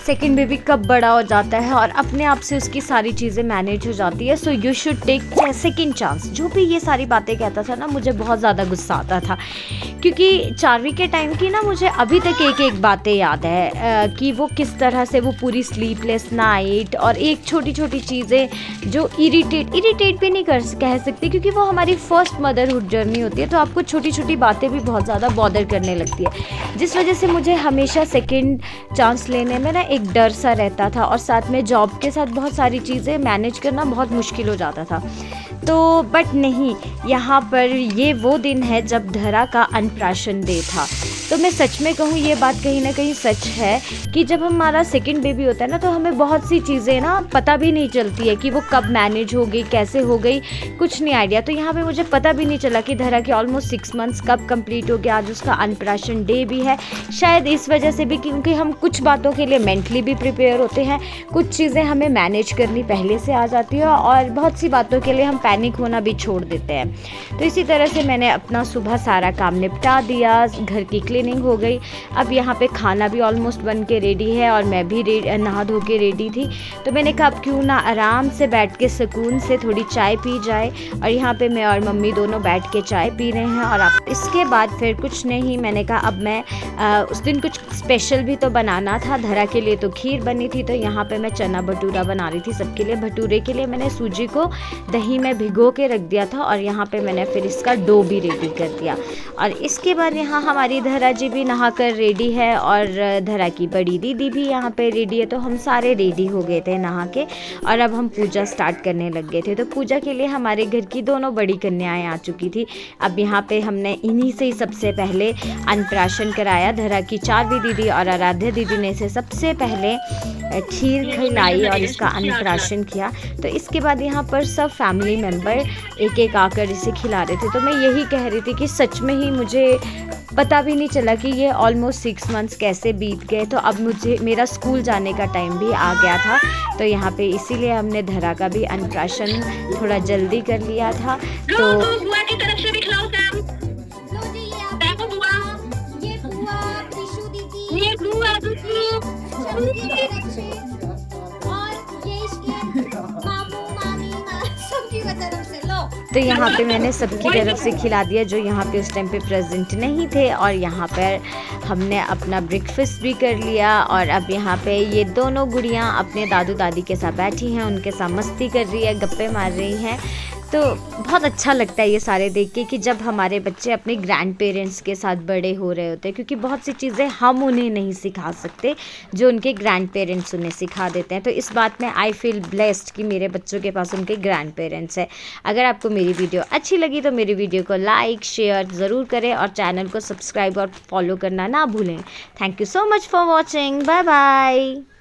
Second baby कब बड़ा हो जाता है और अपने आप से उसकी सारी चीज़ें मैनेज हो जाती है, so you should take second chance. जो भी ये सारी बातें कहता था ना, मुझे बहुत ज़्यादा गुस्सा आता था, क्योंकि चारवी के टाइम की ना मुझे अभी तक एक एक बातें याद है कि वो किस तरह से वो पूरी स्लीपलेस नाइट और एक छोटी छोटी चीज़ें जो इरिटेट भी नहीं कह सकती, क्योंकि वो हमारी फर्स्ट मदरहुड जर्नी होती है, तो आपको छोटी छोटी बातें भी बहुत ज़्यादा बॉदर करने लगती है, जिस वजह से मुझे हमेशा सेकंड चांस लेने में ना एक डर सा रहता था, और साथ में जॉब के साथ बहुत सारी चीज़ें मैनेज करना बहुत मुश्किल हो जाता था। तो बट नहीं, यहाँ पर ये वो दिन है जब धरा का अन्नप्राशन डे था। तो मैं सच में कहूँ, ये बात कहीं ना कहीं सच है कि जब हमारा सेकंड बेबी होता है ना, तो हमें बहुत सी चीज़ें ना पता भी नहीं चलती है कि वो कब मैनेज हो गई, कैसे हो गई, कुछ नहीं आइडिया। तो यहाँ पे मुझे पता भी नहीं चला कि धरा के ऑलमोस्ट 6 मंथ्स कब कंप्लीट हो गया। आज उसका अन्नप्राशन डे भी है, शायद इस वजह से भी, क्योंकि हम कुछ बातों के लिए मेंटली भी प्रिपेयर होते हैं, कुछ चीज़ें हमें मैनेज करनी पहले से आ जाती है, और बहुत सी बातों के लिए हम पैनिक होना भी छोड़ देते हैं। तो इसी तरह से मैंने अपना सुबह सारा काम निपटा दिया, घर की क्लीनिंग हो गई। अब यहाँ पे खाना भी ऑलमोस्ट बन के रेडी है, और मैं भी नहा धो के रेडी थी। तो मैंने कहा अब क्यों ना आराम से बैठ के सुकून से थोड़ी चाय पी जाए, और यहाँ पे मैं और मम्मी दोनों बैठ के चाय पी रहे हैं। और अब इसके बाद फिर कुछ नहीं, मैंने कहा अब मैं उस दिन कुछ स्पेशल भी तो बनाना था। धरा के लिए तो खीर बनी थी, तो यहाँ पे मैं चना भटूरा बना रही थी सबके लिए। भटूरे के लिए मैंने सूजी को दही में भिगो के रख दिया था, और यहाँ पे मैंने फिर इसका डो भी रेडी कर दिया। और इसके बाद यहाँ हमारी धरा जी भी नहा कर रेडी है, और धरा की बड़ी दीदी भी यहाँ पे रेडी है। तो हम सारे रेडी हो गए थे नहा के, और अब हम पूजा स्टार्ट करने लग गए थे। तो पूजा के लिए हमारे घर की दोनों बड़ी कन्याएं आ चुकी थी। अब यहाँ पे हमने इन्हीं से ही सबसे पहले अन्नप्राशन कराया। धरा की चारवी दीदी और आराध्या दीदी ने इसे सबसे पहले खीर खिलाई और इसका अन्नप्राशन किया। तो इसके बाद यहाँ पर सब फैमिली मेम्बर एक एक आकर इसे खिला रहे थे। तो मैं यही कह रही थी कि सच में ही मुझे पता भी नहीं चला कि ये ऑलमोस्ट 6 मंथ्स कैसे बीत गए। तो अब मुझे मेरा स्कूल जाने का टाइम भी आ गया था, तो यहाँ पे इसीलिए हमने धरा का भी अन्नप्राशन थोड़ा जल्दी कर लिया था। तो बुआ की तरफ से भी खिलाओ सैम। लो जी, ये आप देखो बुआ, ये बुआ त्रिशु दीदी, ये बुआ दूसरी, शर्मी की तरफ से, और ये इसके मामू मामी सबकी तरफ से। लो तो यहाँ पे मैंने सबकी तरफ से खिला दिया जो यहाँ पे उस टाइम पे प्रेजेंट नहीं थे, और यहाँ पर हमने अपना ब्रेकफास्ट भी कर लिया। और अब यहाँ पे ये दोनों गुड़ियाँ अपने दादू दादी के साथ बैठी हैं, उनके साथ मस्ती कर रही है, गप्पे मार रही हैं। तो बहुत अच्छा लगता है ये सारे देख के कि जब हमारे बच्चे अपने ग्रैंड पेरेंट्स के साथ बड़े हो रहे होते हैं, क्योंकि बहुत सी चीज़ें हम उन्हें नहीं सिखा सकते जो उनके ग्रैंड पेरेंट्स उन्हें सिखा देते हैं। तो इस बात में आई फील ब्लेस्ड कि मेरे बच्चों के पास उनके ग्रैंड पेरेंट्स हैं। अगर आपको मेरी वीडियो अच्छी लगी तो मेरी वीडियो को लाइक शेयर ज़रूर करें, और चैनल को सब्सक्राइब और फॉलो करना ना भूलें। Thank you so much for watching. Bye bye.